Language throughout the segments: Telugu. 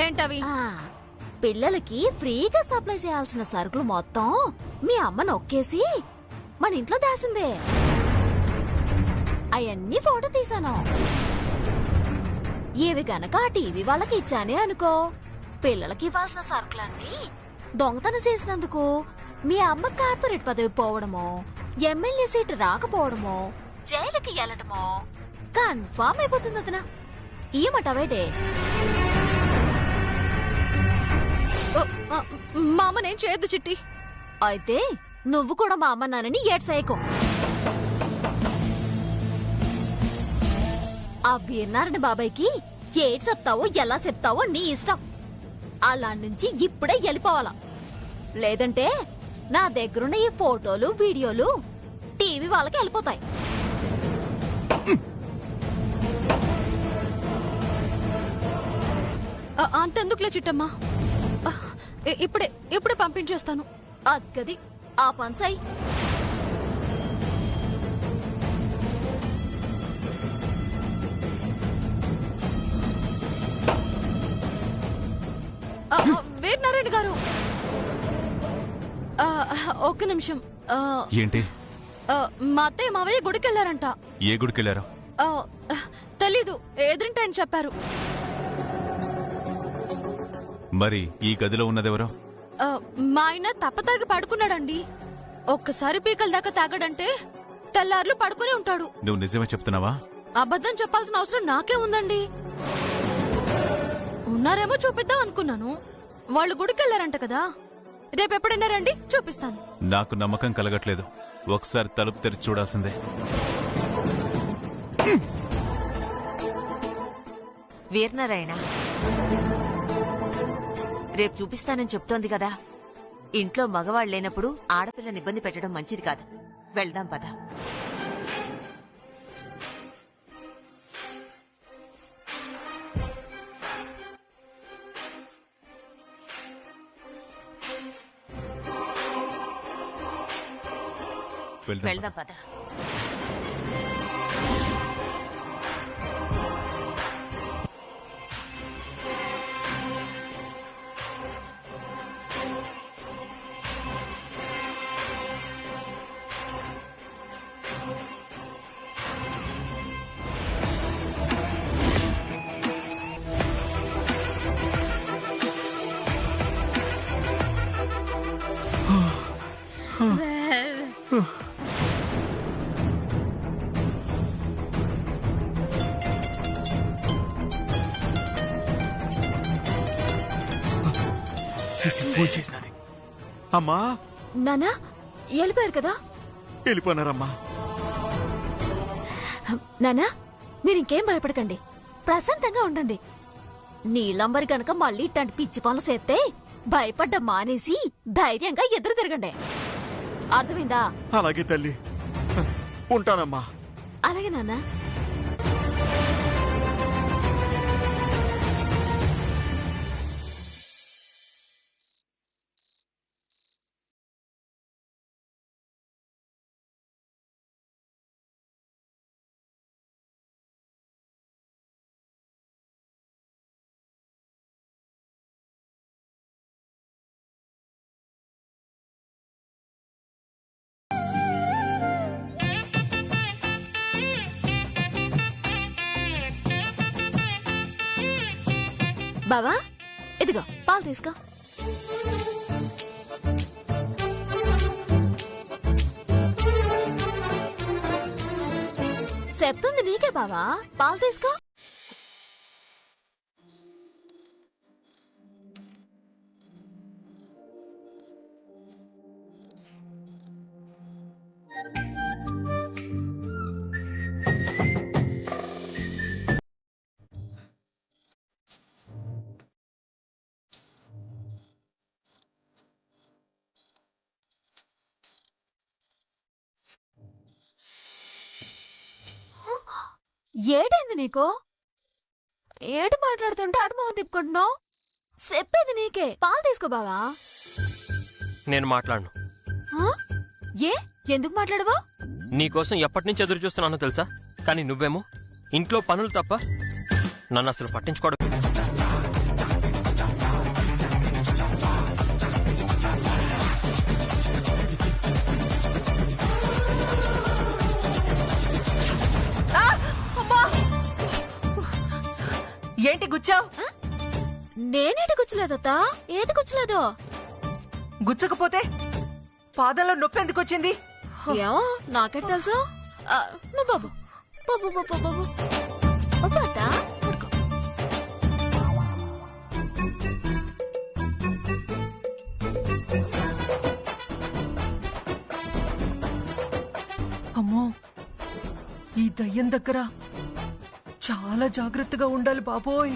ఏంటవి? పిల్లలకి ఫ్రీగా సప్లై చేయాల్సిన సరుకులు మొత్తం మీ అమ్మ నొక్కేసి మన ఇంట్లో దాసిందే. అవన్నీ ఫోటో తీసాను. ఇవి గనక ఆ టీవీ వాళ్ళకి ఇచ్చానే అనుకో, పిల్లలకి ఇవ్వాల్సిన సరుకులన్నీ దొంగతనం చేసినందుకు మీ అమ్మ కార్పొరేట్ పదవి పోవడమో, ఎమ్మెల్యే సీటు రాకపోవడమో, జైలుకి వెళ్ళటమో కన్ఫామ్ అయిపోతుంది. అతనా ఏమటవేటే? మా అమ్మనేం చేయొద్దు చిట్టి. అయితే నువ్వు కూడా మా అమ్మ నాన్నని ఏడ్సేయకు. ఆ వీరనారాయణ బాబాయ్కి ఏడ్ చెప్తావో ఎలా చెప్తావో నీ ఇష్టం. అలా నుంచి ఇప్పుడే వెళ్ళిపోవాలా, లేదంటే నా దగ్గరున్న ఈ ఫోటోలు వీడియోలు టీవీ వాళ్ళకి వెళ్ళిపోతాయి. అంతెందుకులే చిట్టమ్మా, ఇప్పుడే పంపించేస్తాను. అద్గది ఆ పంచాయి. వీరనారాయణ గారు, ఒక్క నిమిషం. ఏంటి? మా అత్తయ్య మావయ్య గుడికెళ్లారంట. ఏ గుడికెళ్లారు? తెలీదు, ఎదురింటాయని చెప్పారు. మరి ఈ గదిలో ఉన్నదెవరో? మా ఆయన తప్పతాగి పడుకున్నాడండి. ఒక్కసారి పీకల దాకా తాగడంటే తెల్లార్లు పడుకుని ఉంటాడు. నువ్వు నిజమే చెప్తున్నావా? అబద్ధం చెప్పాల్సిన అవసరం నాకే ఉందండి. ఉన్నారేమో చూపిద్దాం అనుకున్నాను. వాళ్ళు గుడికెళ్లారంట కదా, రేపెప్పుడైనా రండి, చూపిస్తాను. నాకు నమ్మకం కలగట్లేదు. ఒకసారి తలుపు తెరిచి చూడాల్సిందే. వీరనారాయణ రేపు చూపిస్తానని చెప్తోంది కదా. ఇంట్లో మగవాళ్ళు లేనప్పుడు ఆడపిల్లని ఇబ్బంది పెట్టడం మంచిది కాదు. వెళ్దాం పద. వెళ్దాం పద. అమ్మా, నానా వెళ్ళిపోయారు కదా? వెళ్ళిపోనారమ్మా. నానా మీరింకేం భయపడకండి, ప్రశాంతంగా ఉండండి. నీలంబరి గనక మళ్ళీ ఇట్లాంటి పిచ్చి పనులు చేస్తే భయపడ్డ మానేసి ధైర్యంగా ఎదురు తిరగండి. అర్థమైందా? అలాగే తల్లి, ఉంటానమ్మా. అలాగే నాన్న. బావా ఇదిగో పాలు తీసుకో. చెప్తుంది నీకే బావా, పాలు తీసుకో. ఏటైంది నీకు? ఏటు మాట్లాడుతుంటే అటు మొహం తిప్పుకుంటున్నావు? చెప్పేది నీకే, పాలు తీసుకో బావా. నేను మాట్లాడను. ఏ ఎందుకు మాట్లాడవా? నీకోసం ఎప్పటి నుంచి ఎదురు చూస్తున్నానో తెలుసా? కానీ నువ్వేమో ఇంట్లో పనులు తప్ప నన్ను అసలు పట్టించుకోవడం. ఏంటి గుచ్చావు? నేనేటి గుచ్చలేదత్తా, ఏది గుచ్చలేదో. గుచ్చకపోతే పాదంలో నొప్పి ఎందుకు వచ్చింది? ఏమో నాకెట్ తెలుసు. నువ్వు బాబు బాబు బాబు బాబు బాబు అత్తా పడుకో. అమ్మో, ఈ దయ్యం దగ్గర చాలా జాగ్రత్తగా ఉండాలి బాబోయ్.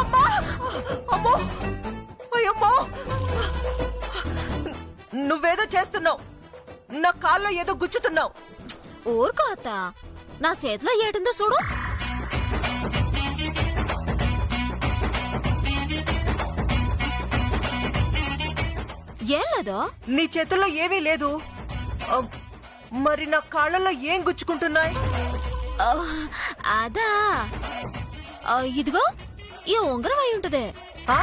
అమ్మా! అమ్మో! అయ్యమ్మో! నువ్వేదో చేస్తున్నావు. నా కాల్లో ఏదో గుచ్చుతున్నావు. ఊరుకో అత్తా, నా చేతిలో ఏటుందో చూడు. ఏం లేదో. నీ చేతుల్లో ఏమీ లేదు. మరి నా కాళ్ళల్లో ఏం గుచ్చుకుంటున్నాయి? అదా, ఇదిగో ఈ ఉంగరం అయి ఉంటదే. ఆ?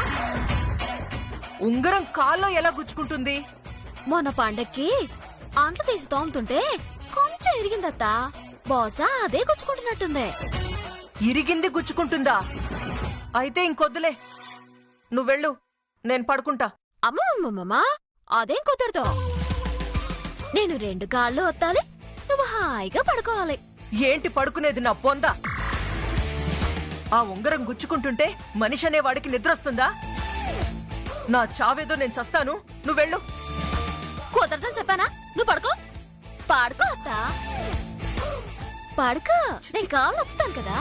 ఉంగరం కాల్లో ఎలా గుచ్చుకుంటుంది? మొన్న పండక్కి అంట్లు తీసి తోముతుంటే కొంచెం ఇరిగిందత్తా. బహుశా అదే గుచ్చుకుంటున్నట్టుంది. ఇరిగింది గుచ్చుకుంటుందా? అయితే ఇంకొద్దులే, నువ్వెళ్ళు, నేను పడుకుంటా. అమ్మమ్మమ్మమ్మా, అదేం కుదరదు. నేను 2 కాళ్ళు ఒత్తాలి, నువ్వు హాయిగా పడుకోవాలి. ఏంటి పడుకునేది నా బొంద? ఆ ఉంగరం గుచ్చుకుంటుంటే మనిషి అనే వాడికి నిద్రొస్తుందా? నా చావేదో నేను చస్తాను, నువ్వెళ్ళు. కుదరదని చెప్పానా? నువ్వు పడుకో. పడుకో అత్తా, పడుకో. నేను కాళ్ళు వస్తాను కదా.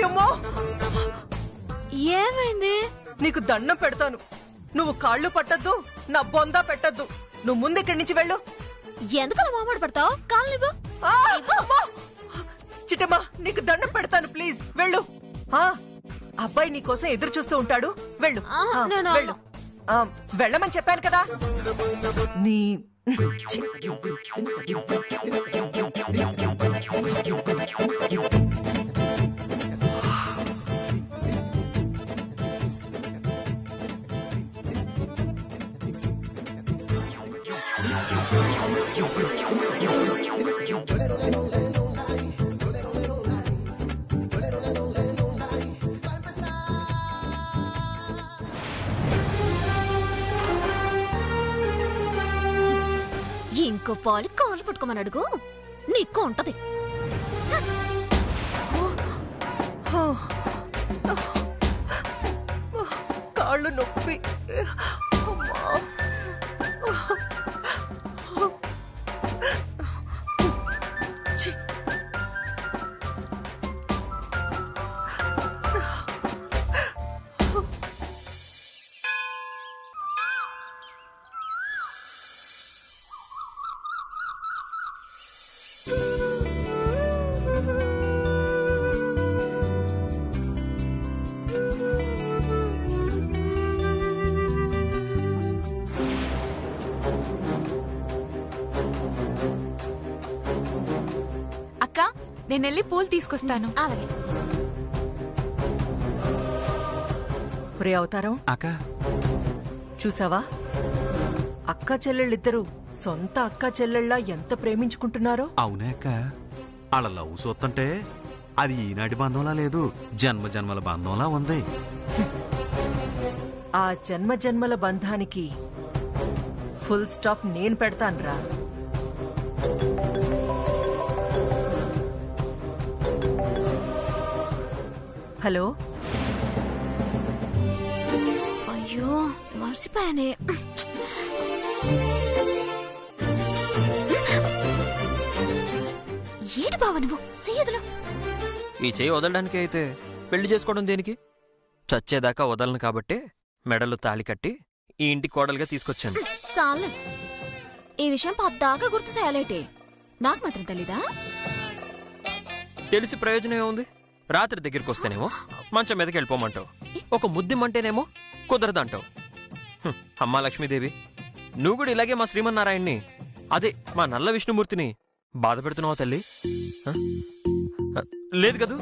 అమ్మో! ఏమైంది? నీకు దండం పెడతాను, నువ్వు కాళ్ళు పట్టద్దు, నా బొంద పెట్టద్దు. నువ్వు ముందు ఇక్కడి నుంచి వెళ్ళు. ఎందుకలా మామాడు పడతావు? కాళ్ళు ఇవ్వు. చిట్టమ్మా, నీకు దండం పెడతాను, ప్లీజ్ వెళ్ళు. అబ్బాయి నీకోసం ఎదురు చూస్తూ ఉంటాడు, వెళ్ళు. వెళ్ళు. వెళ్ళమని చెప్పాను కదా. నీ ఇంకో పాలు కాళ్ళు పట్టుకోమని అడుగు, నీకు ఉంటది. కాళ్ళు నొప్పి. నేనెళ్ళి పూలు తీసుకొస్తాను. అలాగే. ప్రే అవతారం అక్క, చూసావా? అక్క చెల్లెళ్ళిద్దరూ సొంత అక్క చెల్లెళ్ళ ఎంత ప్రేమించుకుంటున్నారో. అవునే అక్క, వాళ్ళ లవ్ చూస్తుంటే అది ఈనాటి బంధంలా లేదు, జన్మ జన్మల బంధంలా ఉంది. ఆ జన్మ జన్మల బంధానికి ఫుల్ స్టాప్ నేను పెడతానురా. హలో, అయ్యో మర్చిపోయానే. ఏటి బావ నువ్వు సీదులో? ఈ చేయి వదలడానికి అయితే పెళ్లి చేసుకోవడం దేనికి? చచ్చేదాకా వదలను కాబట్టి మెడలు తాళి కట్టి ఈ ఇంటి కోడలుగా తీసుకొచ్చాను. చాలే, ఈ విషయం పద్దాకా గుర్తు చేయాలేటి. నాకు మాత్రం తెలీదా? తెలిసి ప్రయోజనం ఏముంది? రాత్రి దగ్గరికి వస్తేనేమో మంచం మీదకి వెళ్ళిపోమంటావు, ఒక ముద్దిమంటేనేమో కుదరదంటావు. అమ్మా లక్ష్మీదేవి, నువ్వు కూడా ఇలాగే మా శ్రీమన్నారాయణ్ణి, అదే మా నల్ల విష్ణుమూర్తిని బాధ పెడుతున్నావా తల్లి? లేదు కదూ?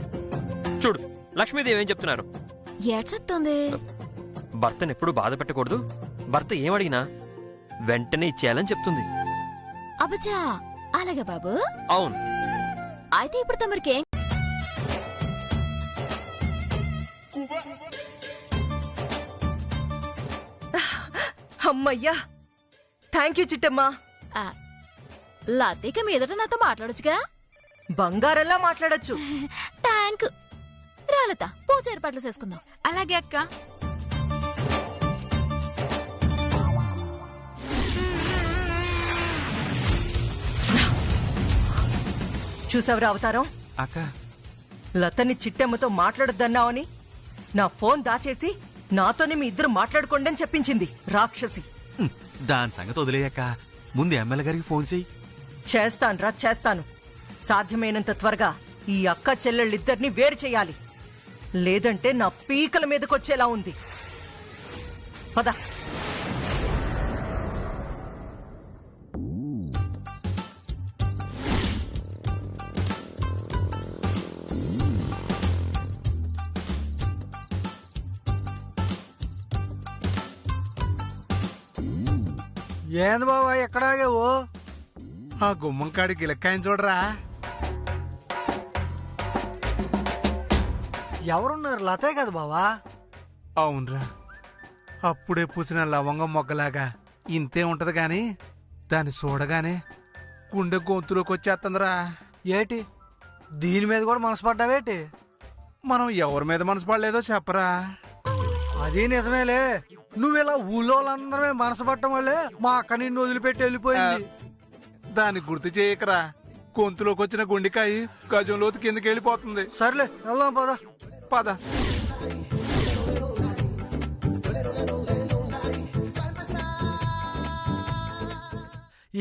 చూడు లక్ష్మీదేవి ఏం చెప్తున్నారు. ఏడ్ చెప్తోంది? భర్తను ఎప్పుడు బాధ పెట్టకూడదు, భర్త ఏమడిగినా వెంటనే ఇచ్చేయాలని చెప్తుంది. అబ్బచా, అలాగే బాబు. అవును. అయితే ఇప్పుడు తమరికేం? అమ్మయ్యా, థ్యాంక్ యూ చిట్టమ్మా. లతిక మీదట నాతో మాట్లాడొచ్చుగా? బంగారల్లా మాట్లాడొచ్చు. థ్యాంక్. రాలత, పూజ ఏర్పాట్లు చేసుకుందాం. అలాగే అక్క. చూసావురా అవతారం? అక్క లతని చిట్టమ్మతో మాట్లాడొద్దన్నావని నా ఫోన్ దాచేసి నాతోనే మీ ఇద్దరు మాట్లాడుకోండి అని చెప్పించింది రాక్షసి. దాని సంగతి వదిలేయక్క, ముందు ఎమ్మెల్యే గారికి ఫోన్ చెయ్యి. చేస్తాను. సాధ్యమైనంత త్వరగా ఈ అక్క చెల్లెళ్ళిద్దరిని వేరు చేయాలి, లేదంటే నా పీకల మీదకొచ్చేలా ఉంది. పద. ఏంది బాబా ఎక్కడాగేవో? ఆ గుమ్మం కాడికి ఇలక్కాయని చూడరా. ఎవరున్నారు? లతే కదా బావా? అవునరా, అప్పుడే పూసిన లవంగం మొగ్గలాగా ఇంతే ఉంటది గాని దాన్ని చూడగానే గుండె గొంతులోకి వచ్చేస్తుందిరా. ఏటి దీని మీద కూడా మనసు పడ్డావేటి? మనం ఎవరి మీద మనసు పడలేదో చెప్పరా. అది నిజమేలే, నువ్విలా ఊళ్ళో వాళ్ళందరమే మనసు పట్టడం వల్లే మా అక్క నిన్ను వదిలిపెట్టి వెళ్ళిపోయింది. దాన్ని గుర్తు చేయకరా, గొంతులోకి వచ్చిన గుండెకాయ గజంలోతు కిందకి వెళ్ళిపోతుంది. సర్లే వెళ్దాం పద. పద.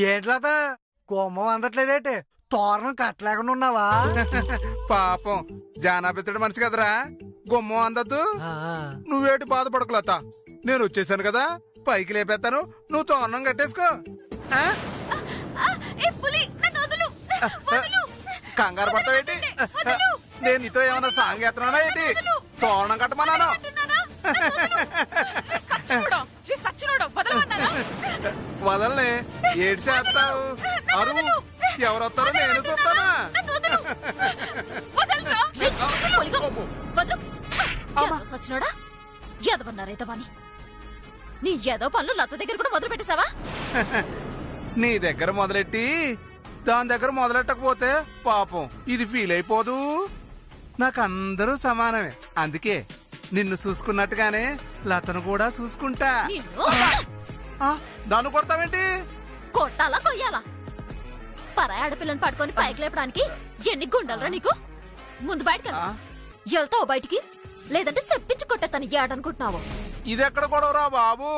ఏంట్లత కోమం అందట్లేదేటి? తోరణం కట్టలేకుండా ఉన్నావా? పాపం జానాపిత్రుడు మనిషి కదరా, గుమ్మం అందద్దు. నువ్వేటి బాధపడకులత, నేను వచ్చేసాను కదా, పైకి లేపేస్తాను, నువ్వు తోరణం కట్టేసుకో. కంగారు పడతావేటి? నేను నీతో ఏమన్నా సాంగ్ ఎత్తనా ఏంటి? తోరణం కట్టమన్నాను. వదలనే, ఏడు చేస్తావు? అరువు, ఎవరొస్తారో నేను చూస్తానా? సచ్చినోడా, ఎదవన్నారైతవాని నీ ఏదో పనులు లత దగ్గర కూడా మొదలు పెట్టేశావా? నీ దగ్గర మొదలెట్టి దాని దగ్గర మొదలెట్టకపోతే పాపం ఇది ఫీల్ అయిపోదు. నాకు అందరూ సమానమే, అందుకే నిన్ను చూసుకున్నట్టుగానే లతను కూడా చూసుకుంటా. నన్ను కొడతావేంటి? కొట్టాలా కొయ్యాలా? పరాయి ఆడపిల్లని పట్టుకొని పైకి లేపడానికి ఎన్ని గుండెలరా నీకు? ముందు బయటకు వెళ్తావు బయటికి, లేదంటే చెప్పించి కొట్టేస్తాను ఏడనుకుంటున్నావు. ఇదెక్కడ గొడవరా బాబు?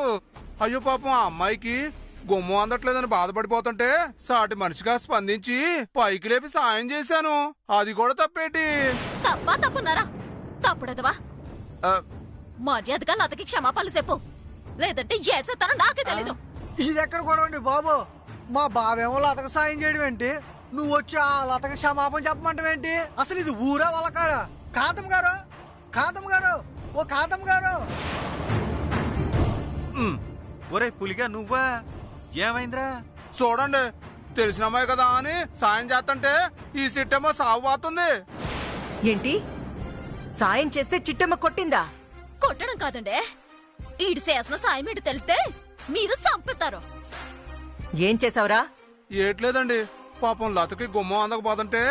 అయ్యో పాపం ఆ అమ్మాయికి గుమ్మం అందట్లేదని బాధపడిపోతుంటే సాటి మనిషిగా స్పందించి పైకి లేపి సాయం చేశాను, అది కూడా తప్పేటి? తప్పున్నారా? తప్పుడదవా? మర్యాదగా లతకి క్షమాపణలు చెప్పు, లేదంటే ఏడ్చేస్తానో నాకే తెలీదు. ఇది ఎక్కడ గొడవండి బాబు? మా బావేమో లతకు సాయం చేయడం ఏంటి, నువ్వు వచ్చి ఆ లతకు క్షమాపణ చెప్పమంటావేంటి? అసలు ఇది ఊరా వాళ్ళకాడ? కాంతం గారు, కాంతం గారు, ఓ కాంతం గారు. ఒరే పులిగా నువ్వా? ఏమైందిరా? చూడండి, తెలిసిన అమ్మాయి కదా అని సాయం చేస్తుంటే ఈ సిట్టమ్మ సాగు పోతుంది. ఏంటి సాయం చేస్తే చిట్టమ్మ కొట్టిందా? కొట్టడం కాదండి, ఈడు చేసిన సాయం ఏంటి తెలిస్తే మీరు సంపుతారు. ఏం చేసావురా? ఏట్లేదండి, పాపం లతకి గుమ్మం అందకపోతుంటే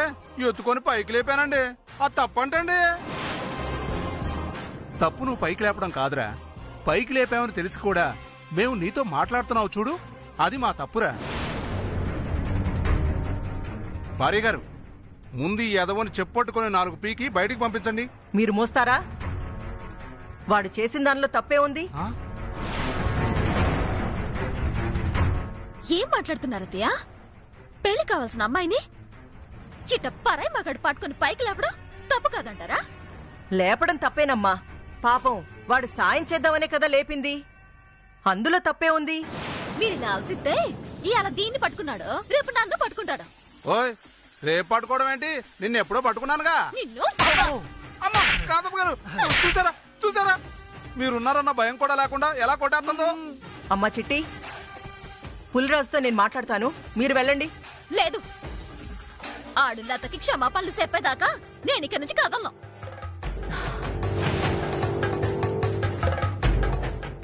ఎత్తుకొని పైకి లేపానండి. అది తప్పంటండి. తప్పు నువ్వు పైకి లేపడం కాదురా, పైకి లేపామని తెలిసి కూడా మేము నీతో మాట్లాడుతున్నావు చూడు, అది మా తప్పురా. భార్య గారు, ముందు ఈ ఎదవని చెప్పట్టుకుని 4 పీకి బయటికి పంపించండి. మీరు మోస్తారా? వాడు చేసిన దానిలో తప్పే ఉంది. ఏం మాట్లాడుతున్నారు అత్తయ్య? పెళ్లి కావాల్సిన అమ్మాయిని చిట్ట పరాయి మగాడు పట్టుకుని పైకి లేపడం తప్పు కాదంటారా? లేపడం తప్పేనమ్మా. పాపం వాడు సాయం చేద్దామనే కదా లేపింది. అందులో తప్పే ఉంది. మీరు ఇలా ఆలోచిస్తే ఇవాళ దీన్ని పట్టుకున్నాడు, రేపు నన్ను పట్టుకుంటాడు. ఓయ్ రేపు పట్టుకోవడం ఏంటి? నిన్న ఎప్పుడో పట్టుకున్నానుగా. నిన్ను అమ్మా కాదమ్మ గారు, చూసారా చూసారా, మీరున్నారన్న భయం కూడా లేకుండా ఎలా కొట్టేస్తుందో. అమ్మా చిట్టి, పులిరాజుతో నేను మాట్లాడతాను, మీరు వెళ్ళండి. లేదు, ఆడు లతకి క్షమాపణలు చెప్పేదాకా నేను ఇక్కడి నుంచి కదలను.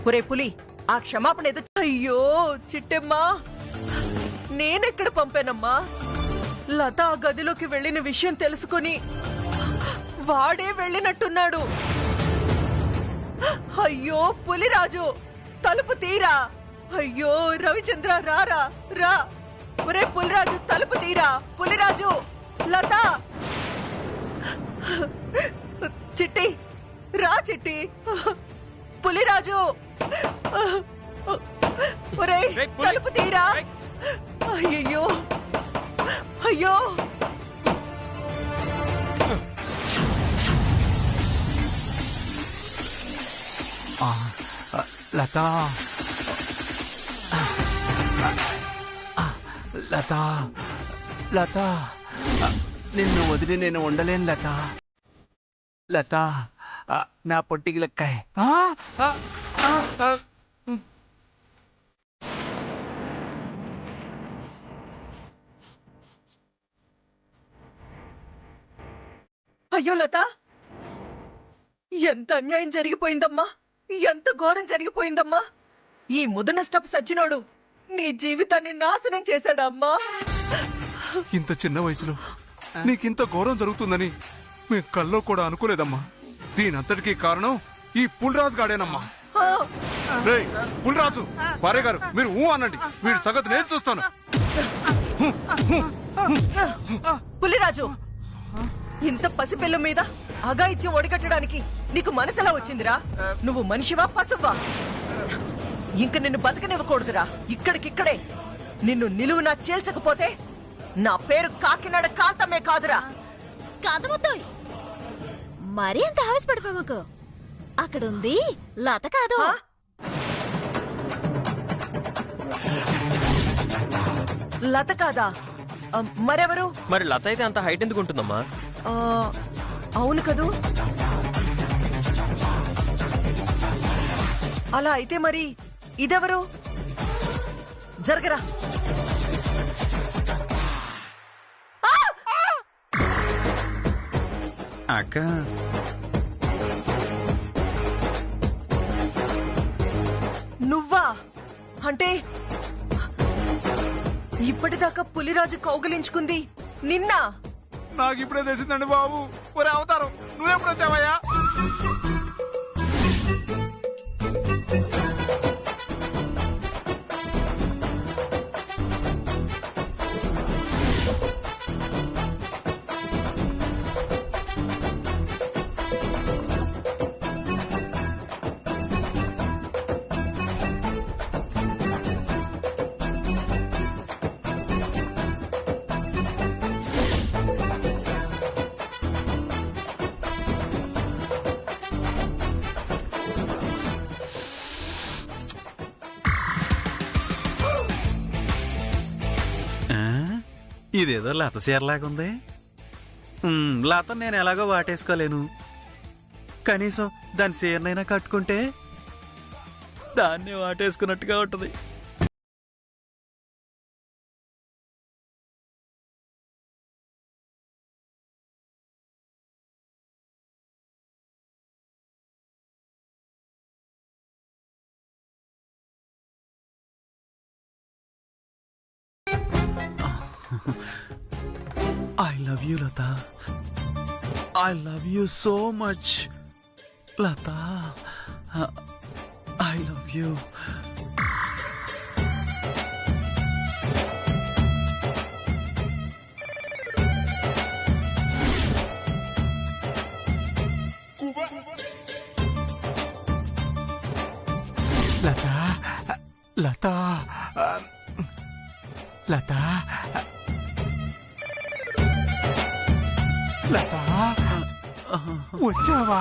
ఒరే పులి, ఆ క్షమాపణ ఏదో. అయ్యో చిట్టమ్మా, నేనెక్కడ పంపానమ్మా? లత ఆ గదిలోకి వెళ్ళిన విషయం తెలుసుకొని వాడే వెళ్ళినట్టున్నాడు. అయ్యో పులిరాజు, తలుపు తీరా. అయ్యో రవిచంద్ర, రారా రా. ఒరే పులిరాజు, తలుపు తీరా. పులిరాజు, లత, చిట్టి రా. చిట్టి, పులిరాజు, ఒరే తలుపు తీరా. అయ్యో అయ్యో, లత, లత, లత, నిన్ను వదిలి నేను ఉండలేను లత. లత, నా పొట్టికి లెక్కాయ్. అయ్యో లత, ఎంత అన్యాయం జరిగిపోయిందమ్మా, ఎంత ఘోరం జరిగిపోయిందమ్మా. ఈ ముద నష్టపు సచ్చినోడు నీ జీవితాన్ని నాశనం చేశాడమ్మా. ఇంత చిన్న వయసులో నీకింత ఘోరం జరుగుతుందని మేము కల్లో కూడా అనుకోలేదమ్మా. దీనంతటికీ కారణం ఈ పుల్రాజు గాడేనమ్మా. రేయ్ పుల్రాజు, భార్య గారు మీరు ఊ అనండి, వీడి సంగతి నేను చూస్తాను. పులిరాజు, ఇంత పసిపిల్ల మీద అగాయిత్యం ఒడిగట్టడానికి నీకు మనసులా వచ్చిందిరా? నువ్వు మనిషివా పశువా? ఇంక నిన్ను బతకనివ్వకూడదురా. ఇక్కడికిక్కడే నిన్ను నిలువునా చీల్చకపోతే నా పేరు కాకినాడ కాంతమే కాదురా. కాదమొద్దు, మరీ అంత ఆవేశపడిపోమాకు. అక్కడుంది లత కాదు. లత కాదా? మరెవరు? మరి లత అయితే అంత హైట్ ఎందుకు ఉంటుందమ్మా? అవును కదూ. అలా అయితే మరి ఇదెవరు? జరగరా. అక్క, నువ్వా? అంటే ఇప్పటిదాకా పులిరాజు కౌగిలించుకుంది నిన్న? నాకు ఇప్పుడే తెలిసిందండి బాబు. ఒరే అవతారం, నువ్వెప్పుడు వచ్చావయ్యా? ఇదేదో లత చీరలాగుంది. లత నేను ఎలాగో వాటేసుకోలేను, కనీసం దాని చీరనైనా కట్టుకుంటే దాన్ని వాటేసుకున్నట్టుగా ఉంటది. I love you, Lata. I love you so much, Lata. I love you. లత, లత, లత, లత వచ్చావా?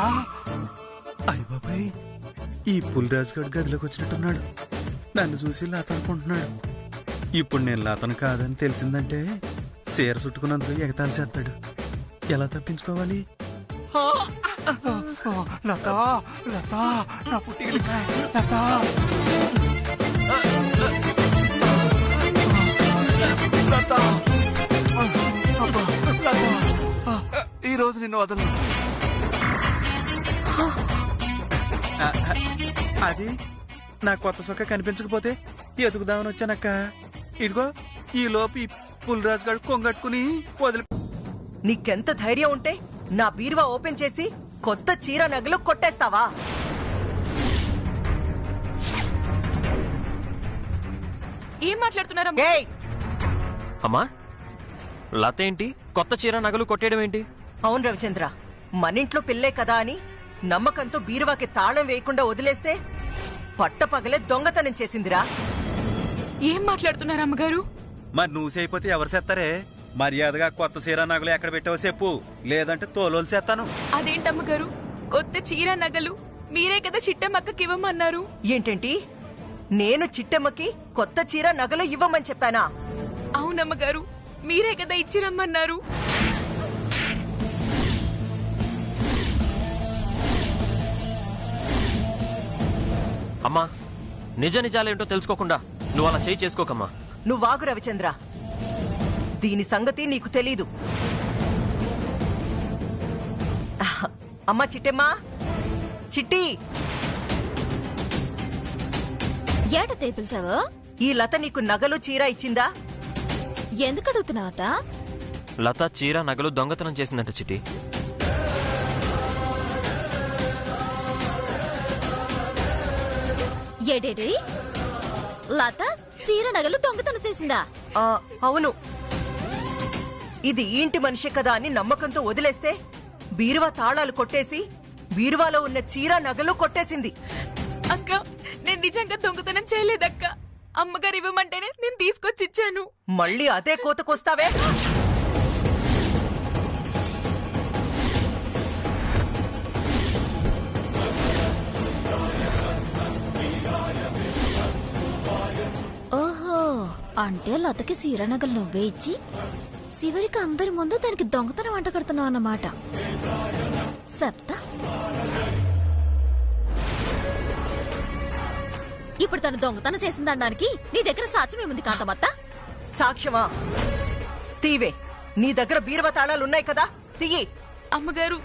అయ్య బాబాయ్, ఈ పులిరాజు గడు గదిలోకి వచ్చినట్టున్నాడు. నన్ను చూసి లత అనుకుంటున్నాడు. ఇప్పుడు నేను లతను కాదని తెలిసిందంటే చీర చుట్టుకున్నందుకు ఎగతాలు చేస్తాడు. ఎలా తప్పించుకోవాలి? లత లత నా పుట్టికలకాయ లత. లత అబ్బా, లత ఈ రోజు నిన్ను వదలను. అది నా కొత్త సొక్క కనిపించకపోతే ఎదుగుదామని వచ్చానక్క. ఇదిగో ఈ లోపు ఈ పులిరాజు గారు కొంగట్టుకుని వదిలి. నీకెంత ధైర్యం ఉంటే నా బీరువా ఓపెన్ చేసి కొత్త చీర నగలు కొట్టేస్తావా? ఏం మాట్లాడుతున్నారా? ఏయ్, అమ్మా, లత ఏంటి కొత్త చీర నగలు కొట్టేయడం ఏంటి? అవును రవిచంద్ర, మనింట్లో పిల్లే కదా అని నమ్మకంతో బీరువాకి తాళం వేయకుండా వదిలేస్తే పట్టపగలే దొంగతనం చేసిందిరా. ఏం మాట్లాడుతున్నారు అమ్మగారు? మరి నువ్వు చేయకపోతే ఎవరు చేస్తారే? మర్యాదగా కొత్త చీర నగలు ఎక్కడ పెట్టావో చెప్పు, లేదంటే తోలోలు చేస్తాను. అదేంటమ్మగారు, కొత్త చీర నగలు మీరే కదా చిట్టమ్మక్కకి ఇవ్వమన్నారు. ఏంటంటి, నేను చిట్టమ్మకి కొత్త చీర నగలు ఇవ్వమని చెప్పానా? అవునమ్మగారు, మీరే కదా ఇచ్చిరమ్మన్నారు. అమ్మా, నిజ నిజాలేంటో తెలుసుకోకుండా నువ్వు అలా చేయి చేసుకోకమ్మా. నువ్వాగు రవిచంద్ర, దీని సంగతి నీకు తెలీదు. అమ్మా చిట్టమ్మా, చిట్టి, ఏట తేపిల్సావు? ఈ లత నీకు నగలు చీర ఇచ్చిందా? ఎందుకు అడుగుతున్నావత? లత చీర నగలు దొంగతనం చేసిందంట చిట్టి. ఏడేడి, లత చీర నగలు దొంగతనం చేసిందా? అవును. ఇది ఇంటి మనిషి కదా అని నమ్మకంతో వదిలేస్తే బీరువా తాళాలు కొట్టేసి బీరువాలో ఉన్న చీర నగలు కొట్టేసింది. అక్క, నేను నిజంగా దొంగతనం చేయలేదక్క. అమ్మగారు ఇవ్వమంటేనే నేను తీసుకొచ్చిచ్చాను. మళ్ళీ అదే కోతకొస్తావే? ఓహో, అంటే లతకి చీర నగలు నువ్వే ఇచ్చి చివరికి అందరి ముందు దానికి దొంగతనం వంట కడుతున్నావు అన్నమాట. చెప్తా. ఇప్పుడు తను దొంగతనం చేసిందనడానికి నీ దగ్గర సాక్ష్యం ఏముంది కాంతమత్త? సాక్ష్యమా? తీవే, నీ దగ్గర బీరువా తాళాలున్నాయి కదా, తీయి. అమ్మగారు,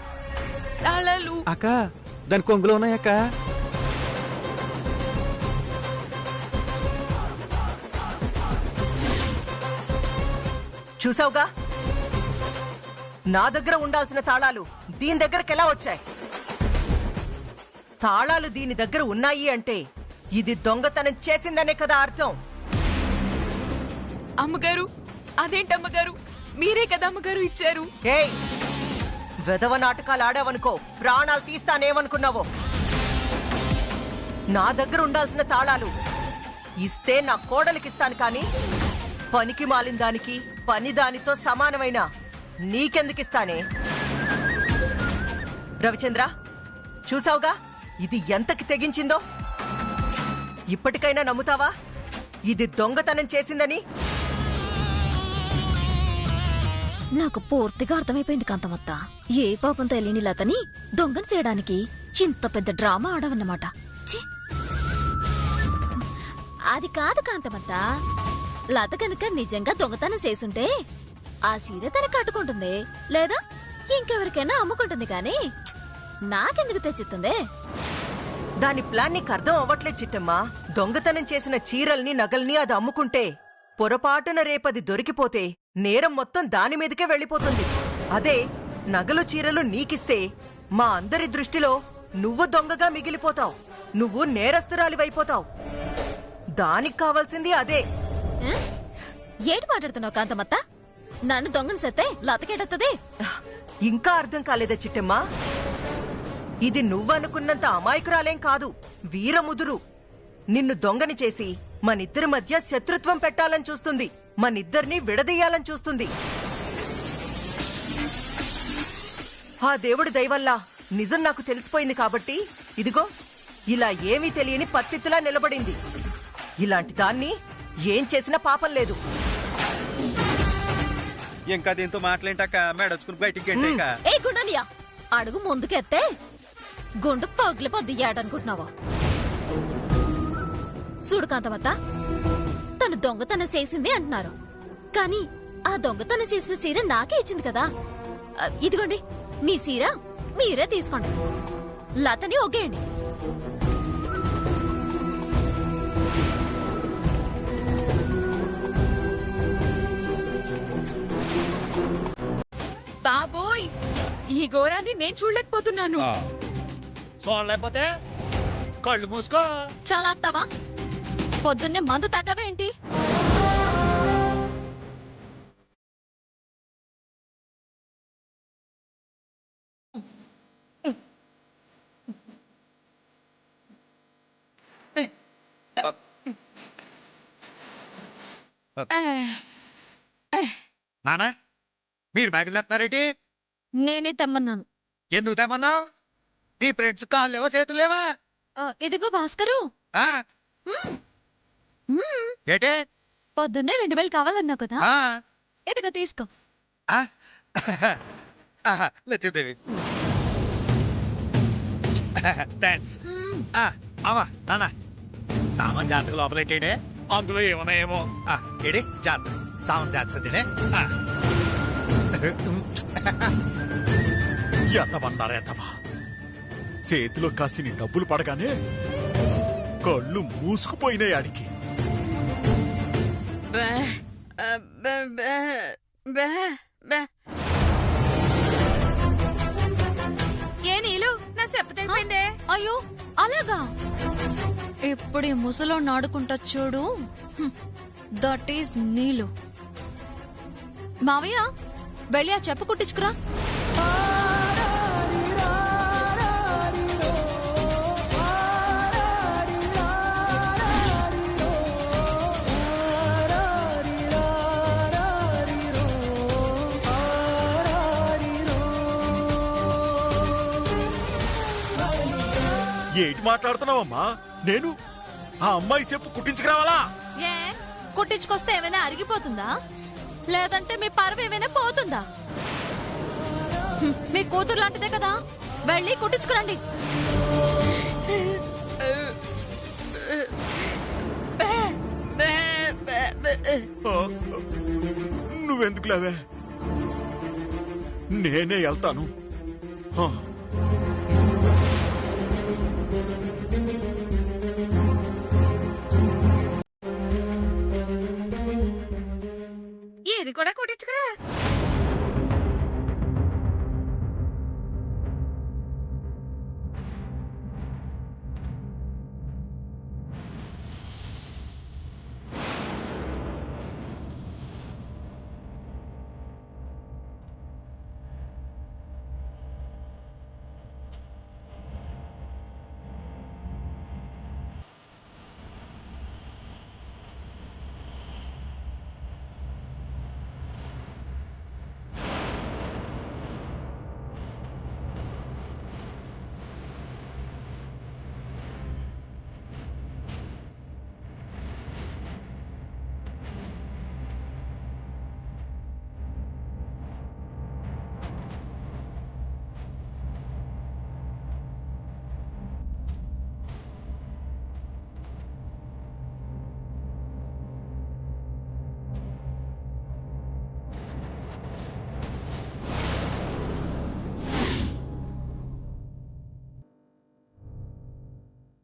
తాళాలు అక్క దాని కొంగులో ఉన్నాయక్క. చూసావుగా, నా దగ్గర ఉండాల్సిన తాళాలు దీని దగ్గరకు ఎలా వచ్చాయి? తాళాలు దీని దగ్గర ఉన్నాయి అంటే ఇది దొంగతనం చేసిందనే కదా అర్థం. అమ్మగారు, అదేంటమ్మగారు, మీరే కదా అమ్మగారు ఇచ్చారు. ఏయ్, వెధవ నాటకాలు ఆడావనుకో ప్రాణాలు తీస్తానేమనుకున్నావో. నా దగ్గర ఉండాల్సిన తాళాలు ఇస్తే నా కోడలికిస్తాను, కానీ పనికి మాలిన దానికి పని దానితో సమానమైన నీకెందుకిస్తానే? రవిచంద్ర, చూసావుగా ఇది ఎంతకి తెగించిందో. ఇప్పటికైనా నమ్ముతావా ఇది దొంగతనం చేసిందని? నాకు పూర్తిగా అర్థమైపోయింది కాంతమత్త. ఏ పాపం తెలియని లతని దొంగను చేయడానికి ఇంత పెద్ద డ్రామా ఆడవన్నమాట. అది కాదు కాంతమత్త, లత కనుక నిజంగా దొంగతనం చేసుంటే ఆ సీర తన కట్టుకుంటుంది, లేదా ఇంకెవరికైనా అమ్ముకుంటుంది, కానీ నాకెందుకు తెచ్చిస్తుంది? దాని ప్లాన్ నీకు అర్థం అవ్వట్లేదు చిట్టమ్మా. దొంగతనం చేసిన చీరల్ని నగల్ని అది అమ్ముకుంటే పొరపాటున రేపది దొరికిపోతే నేరం మొత్తం దాని మీదకే వెళ్లిపోతుంది. అదే నగలు చీరలు నీకిస్తే మా అందరి దృష్టిలో నువ్వు దొంగగా మిగిలిపోతావు, నువ్వు నేరస్తురాలివైపోతావు. దానికి కావాల్సింది అదే. ఏటి మాట్లాడుతున్నావు కాంతమత్త? నన్ను దొంగను సెత్తే లతకేటత్తది? ఇంకా అర్థం కాలేదా చిట్టమ్మా? ఇది నువ్వనుకున్నంత అమాయకురాలేం కాదు, వీరముదురు. నిన్ను దొంగని చేసి మనిద్దరి మధ్య శత్రుత్వం పెట్టాలని చూస్తుంది, మనిద్దరిని విడదీయాలని చూస్తుంది. ఆ దేవుడి దయవల్ల నిజం నాకు తెలిసిపోయింది కాబట్టి ఇదిగో ఇలా ఏమీ తెలియని పత్తిత్తులా నిలబడింది. ఇలాంటి దాన్ని ఏం చేసినా పాపం లేదు. ఇంకా దీంతో మాట్లాడక మేడొచ్చుకుని బయటికి గెంటేక. ఏ గుండనియా, అడుగు ముందుకెత్తే గుండు పగిలిపోద్ది ఏడనుకుంటున్నావా? చూడు కాంతమత్త, తను దొంగతనం చేసింది అంటున్నారు, కానీ ఆ దొంగతనం చేసిన చీర నాకే ఇచ్చింది కదా. ఇదిగోండి మీ చీర, మీరే తీసుకోండి. లతని ఒగ్గేయండి. బాబోయ్, ఈ ఘోరాన్ని నేను చూడలేకపోతున్నాను. చూడలేకపోతే కళ్ళు మూసుకో. చాలా ఆపుతావా? పొద్దున్నే మందు తగ్గవేంటి? నానా, మీరు బ్యాగులు తెస్తున్నారేంటి? నేనే తెమ్మన్నాను. ఎందుకు తెమ్మన్నావు? నీ ఫ్రెండ్స్ కాళ్ళు లేవా, చేతులు లేవా? ఇదిగో భాస్కరు, ఏటే పొద్దున్నే 2000 కావాలన్నావు కదా, ఇదిగో తీసుకో. లక్ష్మీదేవి, థ్యాంక్స్. అమ్మా నాన్న, సామాన్ జాతక లోపలెట్టేడే, అందులో ఏమన్నాయేమో. ఏడే జాతక సామాన్ జాతనే ఎంతమన్నారా ఎంతవా? చేతిలో కాసిని డబ్బులు పడగానే కళ్ళు మూసుకుపోయినాయి ఆడికి. ఏ నీలు, నా చెప్పతైపోయిందే. అయ్యో అలాగా? ఇప్పుడు ఈ ముసలో నాడుకుంటా చూడు, దట్ ఈస్ నీలు. మావయ్య, వెళ్ళి ఆ చెప్పు కుట్టించుకురా. ఏంటి మాట్లాడుతున్నావమ్మా? నేను ఆ అమ్మాయి చెప్పు కుట్టించుకురావాలా? ఏ కుట్టించుకొస్తే ఏమైనా అరిగిపోతుందా? లేదంటే మీ పరువు ఏమైనా పోతుందా? మీ కూతురు లాంటిదే కదా, వెళ్ళి కుట్టించుకురండి. నువ్వెందుకు లేవే, నేనే వెళ్తాను. ఇది కూడా కుట్టించుకురా.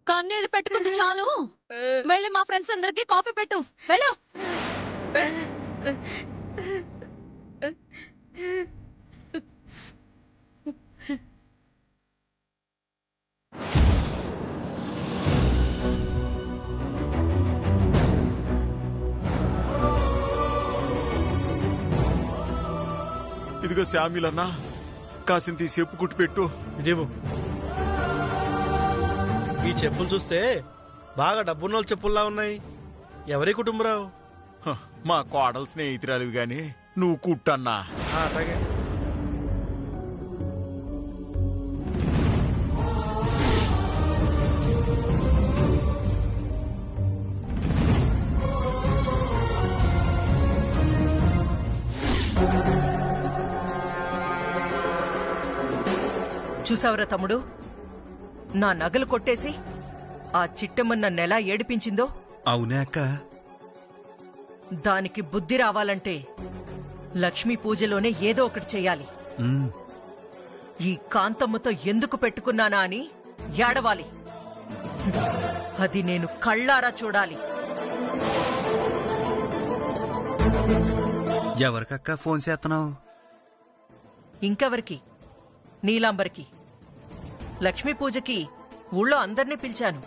కన్నీళ్ళు పెట్టుకుంది చాలు, వెళ్ళి మా ఫ్రెండ్స్ అందరికి కాఫీ పెట్టు. వెళ్ళు. ఇదిగో శామ్యులన్నా, కాసింత ఈ చెప్పు కుట్టి పెట్టు. ఇదేమో ఈ చెప్పులు చూస్తే బాగా డబ్బున్న వాళ్ళ చెప్పుల్లా ఉన్నాయి. ఎవరి కుటుంబరావు? మా కోడలు స్నేహితురాలివి గాని నువ్వు కుట్టన్నా. అలాగే. చూసావరా తమ్ముడు, నా నగలు కొట్టేసి ఆ చిట్టమ్మన్న నెలా ఏడిపించిందో? అవునే అక్క. దానికి బుద్ధి రావాలంటే లక్ష్మీ పూజలోనే ఏదో ఒకటి చెయ్యాలి. ఈ కాంతమ్మతో ఎందుకు పెట్టుకున్నానా అని ఏడవాలి. అది నేను కళ్ళారా చూడాలి. ఎవరికక్క ఫోన్ చేస్తున్నావు? ఇంకెవరికి? నీలాంబరికి. లక్ష్మీ పూజకి ఊళ్ళో అందర్నీ పిలిచాను.